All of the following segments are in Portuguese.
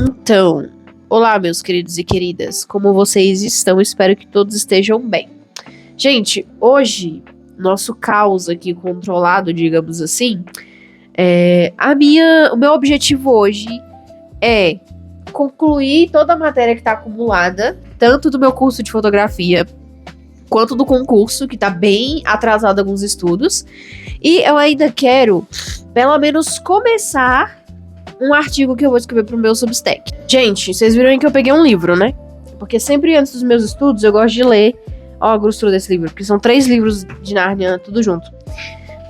Então, olá, meus queridos e queridas, como vocês estão? Espero que todos estejam bem. Gente, hoje, nosso caos aqui controlado, digamos assim, o meu objetivo hoje é concluir toda a matéria que está acumulada, tanto do meu curso de fotografia, quanto do concurso, que tá bem atrasado alguns estudos, e eu ainda quero, pelo menos, começar um artigo que eu vou escrever pro meu Substack. Gente, vocês viram aí que eu peguei um livro, né? Porque sempre antes dos meus estudos eu gosto de ler. Ó a grossura desse livro, porque são 3 livros de Nárnia, tudo junto.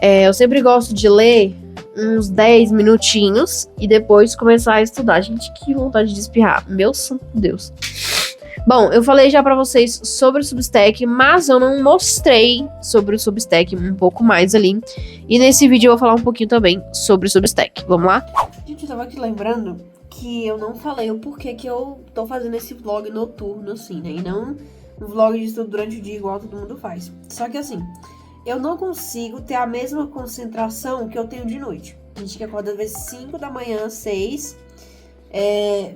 Eu sempre gosto de ler uns 10 minutinhos e depois começar a estudar. Gente, que vontade de espirrar. Meu santo Deus. Bom, eu falei já pra vocês sobre o Substack, mas eu não mostrei sobre o Substack um pouco mais ali. E nesse vídeo eu vou falar um pouquinho também sobre o Substack. Vamos lá? Gente, eu tava aqui lembrando que eu não falei o porquê que eu tô fazendo esse vlog noturno, assim, né? E não um vlog de estudo durante o dia igual todo mundo faz. Só que assim, eu não consigo ter a mesma concentração que eu tenho de noite. A gente que acorda às vezes 5 da manhã, 6...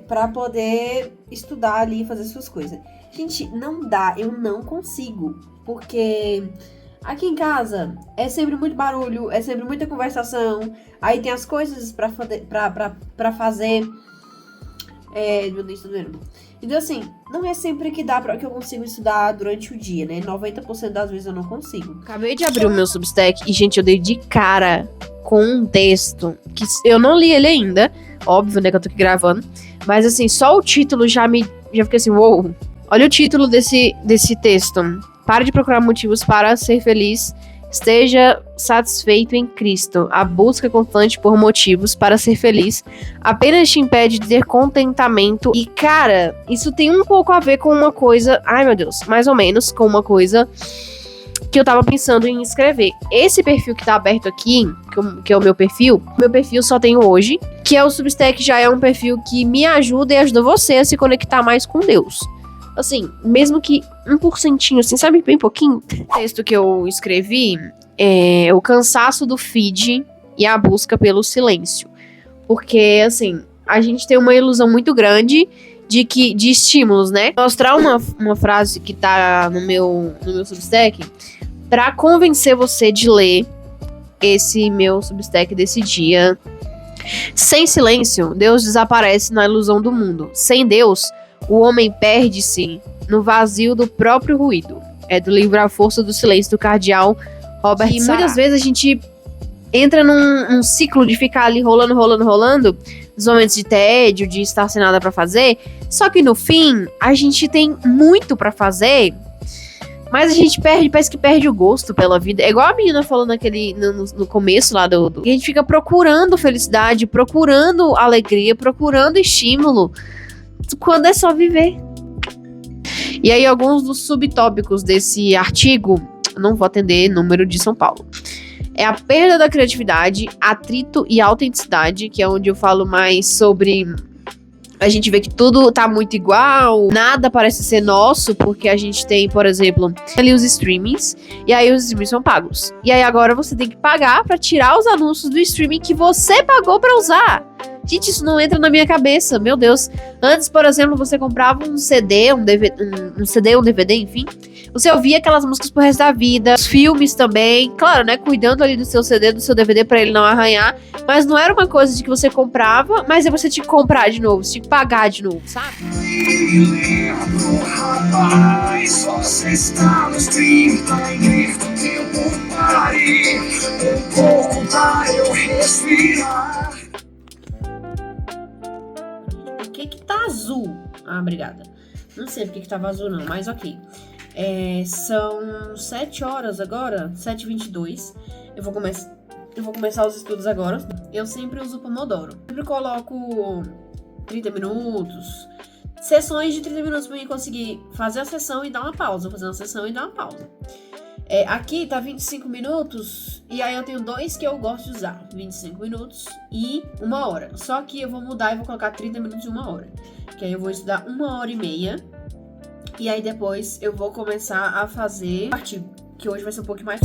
pra poder estudar ali e fazer suas coisas. Gente, não dá, eu não consigo, porque aqui em casa é sempre muito barulho, é sempre muita conversação, aí tem as coisas pra fazer. Meu Deus, tá doendo. Então assim, não é sempre que dá que eu consigo estudar durante o dia, né? 90% das vezes eu não consigo. Acabei de abrir o meu Substack e, gente, eu dei de cara com um texto que eu não li ele ainda. Óbvio, né, que eu tô aqui gravando. Mas, assim, só o título já fiquei assim, uou. Olha o título desse texto. Pare de procurar motivos para ser feliz. Esteja satisfeito em Cristo. A busca constante por motivos para ser feliz apenas te impede de ter contentamento. E, cara, isso tem um pouco a ver com uma coisa... Ai, meu Deus. Mais ou menos com uma coisa que eu tava pensando em escrever. Esse perfil que tá aberto aqui, que é o meu perfil só tenho hoje, que é o Substack, já é um perfil que me ajuda e ajuda você a se conectar mais com Deus. Assim, mesmo que 1%, assim, sabe, bem pouquinho. O texto que eu escrevi é o cansaço do feed e a busca pelo silêncio. Porque, assim, a gente tem uma ilusão muito grande de estímulos, né? Mostrar uma frase que tá no meu Substack pra convencer você de ler esse meu Substack desse dia. Sem silêncio, Deus desaparece na ilusão do mundo. Sem Deus, o homem perde-se no vazio do próprio ruído. É do livro A Força do Silêncio, do cardeal Robert Sarah. E muitas vezes a gente entra num ciclo de ficar ali rolando, nos momentos de tédio, de estar sem nada pra fazer. Só que no fim, a gente tem muito pra fazer, mas a gente parece que perde o gosto pela vida. É igual a menina falou no começo lá a gente fica procurando felicidade, procurando alegria, procurando estímulo, quando é só viver. E aí, alguns dos subtópicos desse artigo, não vou atender número de São Paulo. É a perda da criatividade, atrito e autenticidade, que é onde eu falo mais sobre... A gente vê que tudo tá muito igual, nada parece ser nosso, porque a gente tem, por exemplo, ali os streamings, e aí os streamings são pagos. E aí agora você tem que pagar pra tirar os anúncios do streaming que você pagou pra usar. Gente, isso não entra na minha cabeça, meu Deus. Antes, por exemplo, você comprava um CD, um DVD, enfim. Você ouvia aquelas músicas pro resto da vida. Os filmes também. Claro, né? Cuidando ali do seu CD, do seu DVD pra ele não arranhar. Mas não era uma coisa de que você comprava, mas aí você tinha que comprar de novo. Você tinha que pagar de novo, sabe? Rapaz, você está no stream, na igreja do tempo, pare um pouco para eu respirar. Por que tá azul? Ah, obrigada. Não sei por que tava azul não, mas ok. São 7 horas agora, 7h22. Eu vou começar os estudos agora. Eu sempre uso o Pomodoro. Sempre coloco 30 minutos. Sessões de 30 minutos pra mim conseguir fazer a sessão e dar uma pausa. Fazer uma sessão e dar uma pausa. Aqui tá 25 minutos. E aí eu tenho 2 que eu gosto de usar. 25 minutos e 1 hora. Só que eu vou mudar e vou colocar 30 minutos e 1 hora. Que aí eu vou estudar 1h30. E aí depois eu vou começar a fazer o artigo. Que hoje vai ser um pouquinho mais...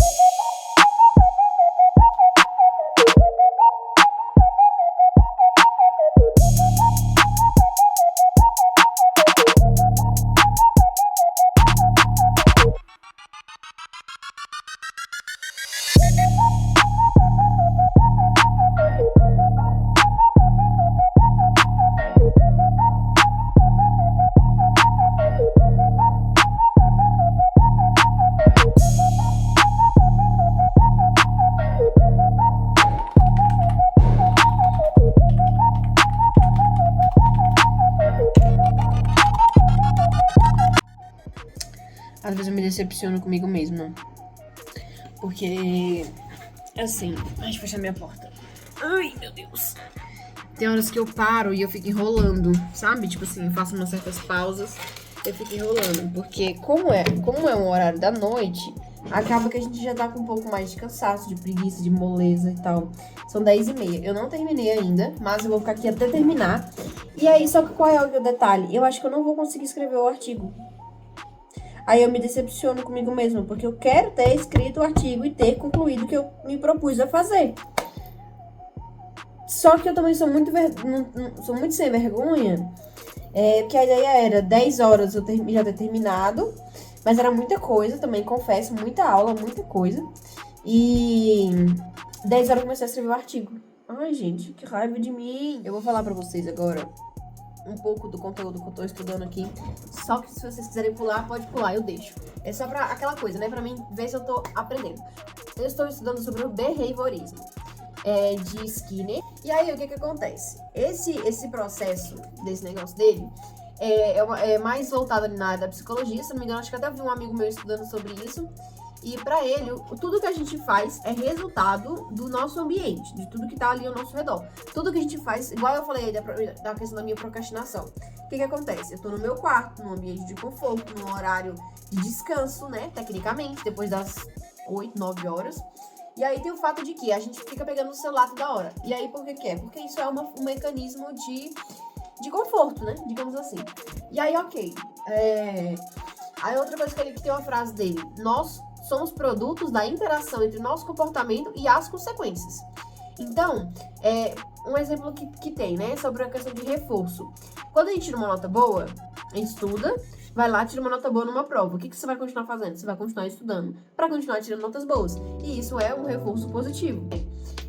às vezes eu me decepciono comigo mesma. Porque, assim... Ai, deixa eu fechar minha porta. Ai, meu Deus. Tem horas que eu paro e eu fico enrolando, sabe? Tipo assim, eu faço umas certas pausas, eu fico enrolando. Porque como é um horário da noite, acaba que a gente já tá com um pouco mais de cansaço, de preguiça, de moleza e tal. São 10h30. Eu não terminei ainda, mas eu vou ficar aqui até terminar. E aí, só que qual é o detalhe? Eu acho que eu não vou conseguir escrever o artigo. Aí eu me decepciono comigo mesma, porque eu quero ter escrito o artigo e ter concluído o que eu me propus a fazer. Só que eu também sou muito sem vergonha, porque a ideia era 10 horas eu já ter terminado, mas era muita coisa também, confesso, muita aula, muita coisa. E 10 horas eu comecei a escrever o artigo. Ai, gente, que raiva de mim. Eu vou falar pra vocês agora um pouco do conteúdo que eu tô estudando aqui. Só que se vocês quiserem pular, pode pular, eu deixo. É só pra aquela coisa, né? Pra mim, ver se eu tô aprendendo. Eu estou estudando sobre o behaviorismo de Skinner. E aí, o que acontece? Esse processo desse negócio dele é mais voltado ali na área da psicologia. Se não me engano, acho que até vi um amigo meu estudando sobre isso. E pra ele, tudo que a gente faz é resultado do nosso ambiente, de tudo que tá ali ao nosso redor. Tudo que a gente faz, igual eu falei aí da questão da minha procrastinação. O que acontece? Eu tô no meu quarto, num ambiente de conforto, num horário de descanso, né? Tecnicamente, depois das 8, 9 horas. E aí tem o fato de que a gente fica pegando o celular toda hora. E aí por que é? Porque isso é um mecanismo de conforto, né? Digamos assim. E aí, ok. Aí outra coisa que ele tem uma frase dele. Nós somos produtos da interação entre nosso comportamento e as consequências. Então, um exemplo que tem, né? Sobre a questão de reforço. Quando a gente tira uma nota boa, a gente estuda, vai lá, tira uma nota boa numa prova. O que você vai continuar fazendo? Você vai continuar estudando para continuar tirando notas boas. E isso é um reforço positivo.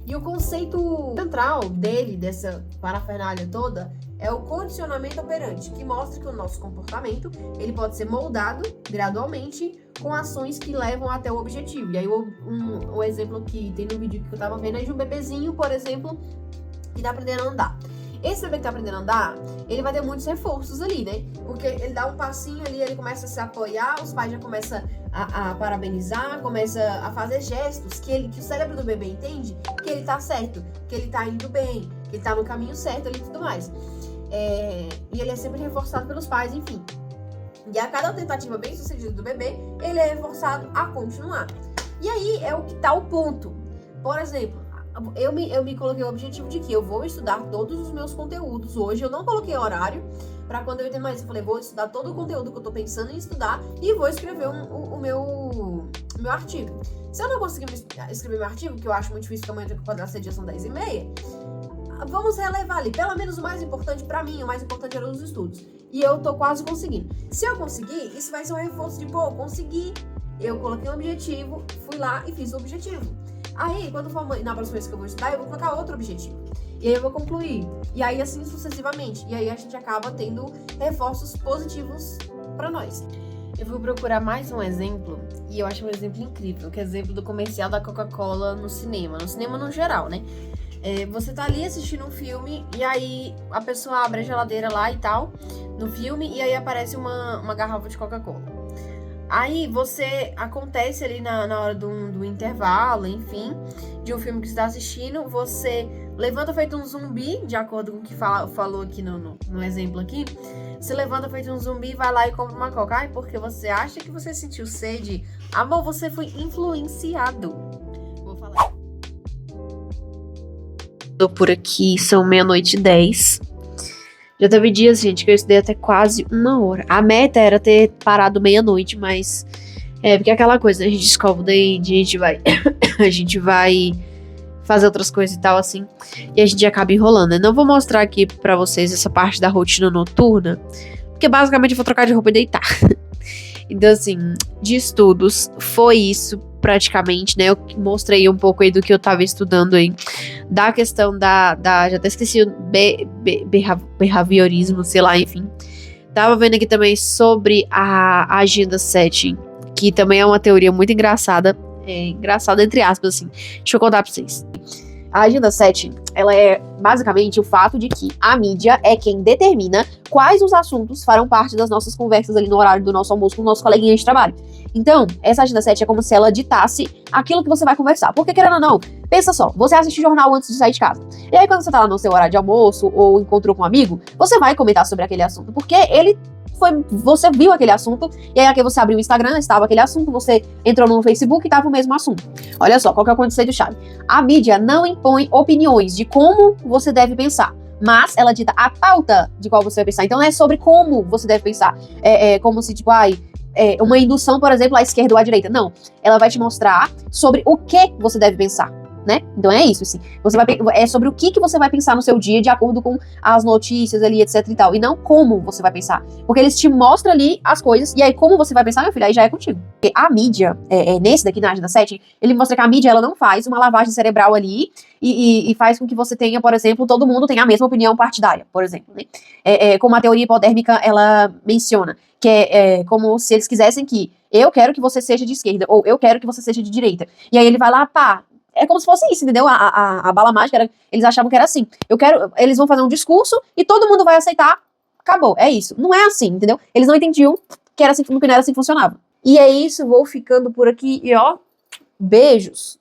E o conceito central dele, dessa parafernália toda, é o condicionamento operante, que mostra que o nosso comportamento ele pode ser moldado gradualmente com ações que levam até o objetivo. E aí um exemplo que tem no vídeo que eu tava vendo é de um bebezinho, por exemplo, que tá aprendendo a andar. Esse bebê que tá aprendendo a andar, ele vai ter muitos reforços ali, né? Porque ele dá um passinho ali, ele começa a se apoiar, os pais já começam a parabenizar, começa a fazer gestos que o cérebro do bebê entende que ele tá certo, que ele tá indo bem, que ele tá no caminho certo ali e tudo mais. E ele é sempre reforçado pelos pais, enfim. E a cada tentativa bem sucedida do bebê, ele é reforçado a continuar. E aí é o que tá o ponto. Por exemplo, eu me coloquei o objetivo de que eu vou estudar todos os meus conteúdos. Hoje eu não coloquei horário pra quando eu entender mais. Eu falei, vou estudar todo o conteúdo que eu tô pensando em estudar e vou escrever o meu artigo. Se eu não conseguir escrever meu artigo, que eu acho muito difícil, porque amanhã eu tenho que acordar cedo, já são 10h30, vamos relevar ali. Pelo menos o mais importante pra mim, o mais importante eram os estudos. E eu tô quase conseguindo. Se eu conseguir, isso vai ser um reforço de, pô, eu consegui. Eu coloquei um objetivo, fui lá e fiz o objetivo. Aí, quando for na próxima vez que eu vou estudar, eu vou colocar outro objetivo. E aí eu vou concluir. E aí, assim sucessivamente. E aí a gente acaba tendo reforços positivos pra nós. Eu vou procurar mais um exemplo, e eu acho um exemplo incrível, que é o exemplo do comercial da Coca-Cola no cinema no geral, né? Você tá ali assistindo um filme, e aí a pessoa abre a geladeira lá e tal, no filme, e aí aparece uma garrafa de Coca-Cola. Aí acontece ali na hora do intervalo, enfim, de um filme que você tá assistindo, você levanta feito um zumbi, de acordo com o que falou aqui no exemplo aqui, você levanta feito um zumbi, vai lá e compra uma Coca. Ai, porque você acha que você sentiu sede? Amor, você foi influenciado. Vou falar. Tô por aqui, são 00:10. Já teve dias, gente, que eu estudei até quase 1 hora. A meta era ter parado 00:30, mas porque é aquela coisa, né? A gente escova o dente, a gente vai fazer outras coisas e tal, assim, e a gente acaba enrolando. Eu não vou mostrar aqui pra vocês essa parte da rotina noturna, porque basicamente eu vou trocar de roupa e deitar. Então, assim, de estudos, foi isso praticamente, né? Eu mostrei um pouco aí do que eu tava estudando aí, da questão já até esqueci o behaviorismo, sei lá, enfim. Tava vendo aqui também sobre a agenda setting, que também é uma teoria muito engraçada, engraçada entre aspas, assim. Deixa eu contar pra vocês. A agenda 7, ela é basicamente o fato de que a mídia é quem determina quais os assuntos farão parte das nossas conversas ali no horário do nosso almoço com o nosso coleguinha de trabalho. Então, essa agenda 7 é como se ela ditasse aquilo que você vai conversar. Porque, querendo ou não, pensa só, você assiste jornal antes de sair de casa. E aí, quando você tá lá no seu horário de almoço ou encontrou com um amigo, você vai comentar sobre aquele assunto. Porque você viu aquele assunto, e aí aqui você abriu o Instagram, estava aquele assunto, você entrou no Facebook e estava o mesmo assunto. Olha só, qual que é o conceito-chave? A mídia não impõe opiniões de como você deve pensar, mas ela dita a pauta de qual você vai pensar. Então não é sobre como você deve pensar. É como se, tipo, uma indução, por exemplo, à esquerda ou à direita. Não. Ela vai te mostrar sobre o que você deve pensar. Né? Então é isso, assim. É sobre o que você vai pensar no seu dia de acordo com as notícias ali, etc e tal. E não como você vai pensar. Porque eles te mostram ali as coisas, e aí como você vai pensar, meu filho, aí já é contigo. Porque a mídia, nesse daqui na agenda 7, ele mostra que a mídia, ela não faz uma lavagem cerebral ali e faz com que você tenha, por exemplo, todo mundo tenha a mesma opinião partidária, por exemplo, né? Como a teoria hipodérmica, ela menciona, que é como se eles quisessem que eu quero que você seja de esquerda, ou eu quero que você seja de direita. E aí ele vai lá, pá, é como se fosse isso, entendeu? A bala mágica, eles achavam que era assim. Eles vão fazer um discurso e todo mundo vai aceitar, acabou, é isso. Não é assim, entendeu? Eles não entendiam que era assim, que não era assim que funcionava. E é isso, vou ficando por aqui e ó, beijos.